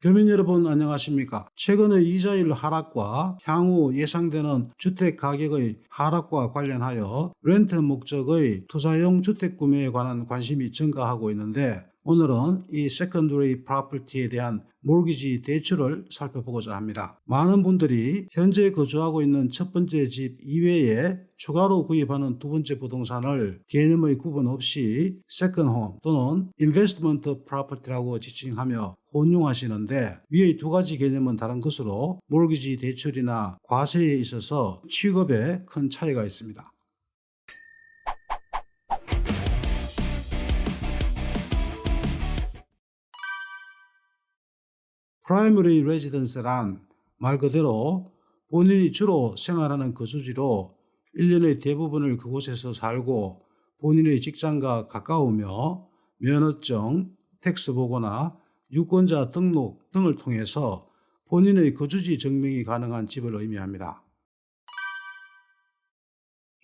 교민 여러분 안녕하십니까? 최근의 이자율 하락과 향후 예상되는 주택 가격의 하락과 관련하여 렌트 목적의 투자용 주택 구매에 관한 관심이 증가하고 있는데, 오늘은 이 세컨더리 프로퍼티에 대한 모기지 대출을 살펴보고자 합니다. 많은 분들이 현재 거주하고 있는 첫 번째 집 이외에 추가로 구입하는 두 번째 부동산을 개념의 구분 없이 세컨홈 또는 인베스트먼트 프로퍼티라고 지칭하며 혼용하시는데, 위의 두 가지 개념은 다른 것으로 모기지 대출이나 과세에 있어서 취급에 큰 차이가 있습니다. 프라이머리 레지던스란 말 그대로 본인이 주로 생활하는 거주지로 1년의 대부분을 그곳에서 살고 본인의 직장과 가까우며 면허증, 텍스 보고나 유권자 등록 등을 통해서 본인의 거주지 증명이 가능한 집을 의미합니다.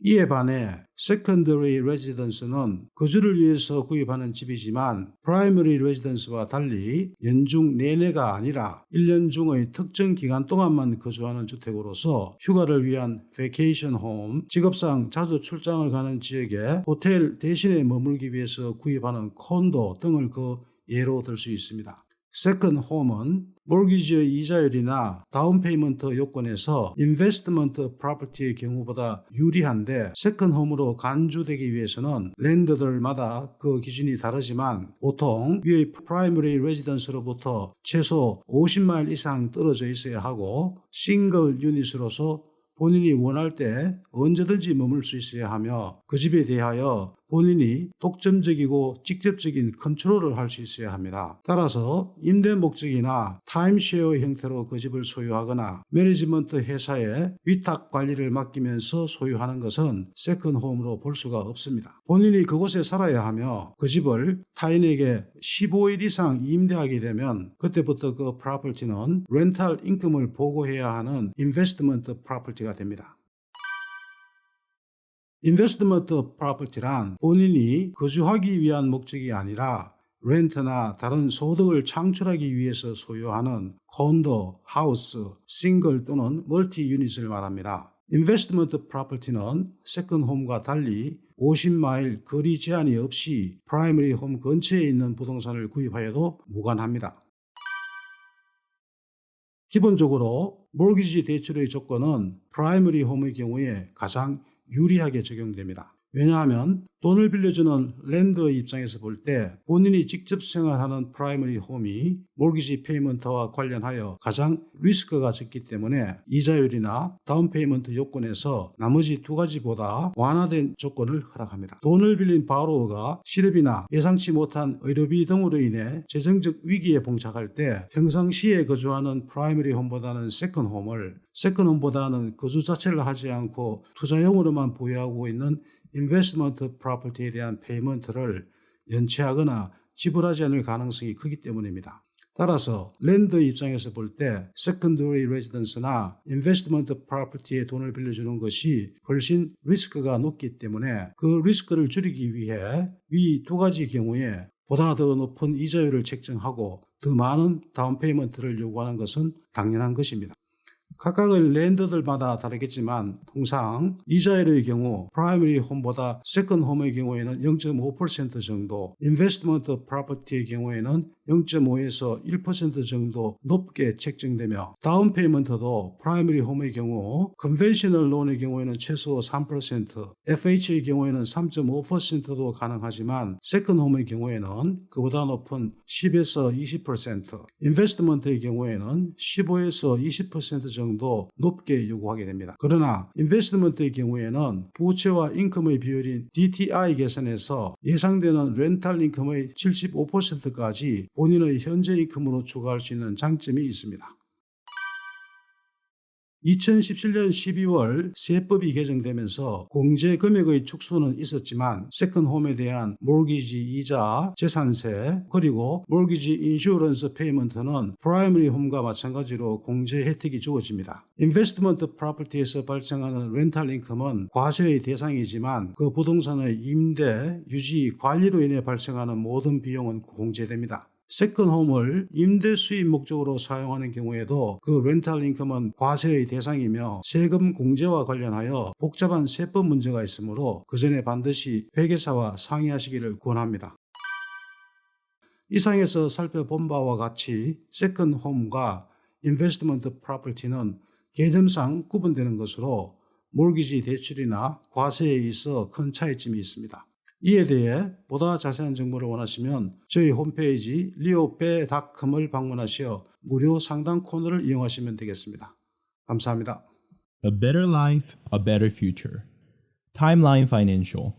이에 반해 Secondary Residence는 거주를 위해서 구입하는 집이지만 Primary Residence와 달리 연중 내내가 아니라 1년 중의 특정 기간 동안만 거주하는 주택으로서 휴가를 위한 Vacation Home, 직업상 자주 출장을 가는 지역에 호텔 대신에 머물기 위해서 구입하는 콘도 등을 그 예로 들 수 있습니다. 세컨 홈은 모기지의 이자율이나 다운페이먼트 요건에서 인베스트먼트 프로퍼티의 경우보다 유리한데, 세컨 홈으로 간주되기 위해서는 랜더들마다 그 기준이 다르지만 보통 위의 프라이머리 레지던스로부터 최소 50마일 이상 떨어져 있어야 하고 싱글 유닛으로서 본인이 원할 때 언제든지 머물 수 있어야 하며, 그 집에 대하여 본인이 독점적이고 직접적인 컨트롤을 할 수 있어야 합니다. 따라서 임대 목적이나 타임쉐어 형태로 그 집을 소유하거나 매니지먼트 회사에 위탁 관리를 맡기면서 소유하는 것은 세컨홈으로 볼 수가 없습니다. 본인이 그곳에 살아야 하며 그 집을 타인에게 15일 이상 임대하게 되면 그때부터 그 프로퍼티는 렌탈 인컴을 보고해야 하는 인베스트먼트 프로퍼티가 됩니다. 인베스트먼트 프로퍼티란 본인이 거주하기 위한 목적이 아니라 렌트나 다른 소득을 창출하기 위해서 소유하는 콘도, 하우스, 싱글 또는 멀티 유닛을 말합니다. 인베스트먼트 프로퍼티는 세컨홈과 달리 50마일 거리 제한이 없이 프라이머리 홈 근처에 있는 부동산을 구입하여도 무관합니다. 기본적으로 모기지 대출의 조건은 프라이머리 홈의 경우에 가장 유리하게 적용됩니다. 왜냐하면 돈을 빌려주는 랜더의 입장에서 볼 때 본인이 직접 생활하는 프라이머리 홈이 모기지 페이먼트와 관련하여 가장 리스크가 적기 때문에 이자율이나 다운페이먼트 요건에서 나머지 두 가지보다 완화된 조건을 허락합니다. 돈을 빌린 바로어가 실업이나 예상치 못한 의료비 등으로 인해 재정적 위기에 봉착할 때 평상시에 거주하는 프라이머리 홈보다는 세컨홈보다는 거주 자체를 하지 않고 투자용으로만 보유하고 있는 인베스트먼트 프로퍼티에 대한 페이먼트를 연체하거나 지불하지 않을 가능성이 크기 때문입니다. 따라서 랜더 입장에서 볼 때 세컨더리 레지던스나 인베스트먼트 프로퍼티에 돈을 빌려주는 것이 훨씬 리스크가 높기 때문에 그 리스크를 줄이기 위해 위 두 가지 경우에 보다 더 높은 이자율을 책정하고 더 많은 다운페이먼트를 요구하는 것은 당연한 것입니다. 각각의 랜더들마다 다르겠지만 통상 이자율의 경우 프라이머리 홈보다 세컨 홈의 경우에는 0.5% 정도, 인베스트먼트 프로퍼티의 경우에는 0.5에서 1% 정도 높게 책정되며, 다운페이먼트도 프라이머리 홈의 경우 컨벤셔널 론의 경우에는 최소 3%, FH의 경우에는 3.5%도 가능하지만 세컨 홈의 경우에는 그보다 높은 10에서 20%, 인베스트먼트의 경우에는 15에서 20% 정도 높게 요구하게 됩니다. 그러나 인베스트먼트의 경우에는 부채와 인컴의 비율인 DTI 계산에서 예상되는 렌탈 인컴의 75%까지 본인의 현재 인컴으로 추가할 수 있는 장점이 있습니다. 2017년 12월 세법이 개정되면서 공제 금액의 축소는 있었지만 세컨홈에 대한 모기지 이자, 재산세, 그리고 모기지 인슈런스 페이먼트는 프라이머리 홈과 마찬가지로 공제 혜택이 주어집니다. 인베스트먼트 프로퍼티에서 발생하는 렌탈 인컴은 과세의 대상이지만 그 부동산의 임대, 유지, 관리로 인해 발생하는 모든 비용은 공제됩니다. 세컨홈을 임대 수입 목적으로 사용하는 경우에도 그 렌탈 인컴은 과세의 대상이며 세금 공제와 관련하여 복잡한 세법 문제가 있으므로 그 전에 반드시 회계사와 상의하시기를 권합니다. 이상에서 살펴본 바와 같이 세컨홈과 인베스트먼트 프로퍼티는 개념상 구분되는 것으로 몰기지 대출이나 과세에 있어 큰 차이점이 있습니다. 이에 대해 보다 자세한 정보를 원하시면 저희 홈페이지 leobe.com을 방문하시어 무료 상담 코너를 이용하시면 되겠습니다. 감사합니다. A better life, a better future. Timeline Financial.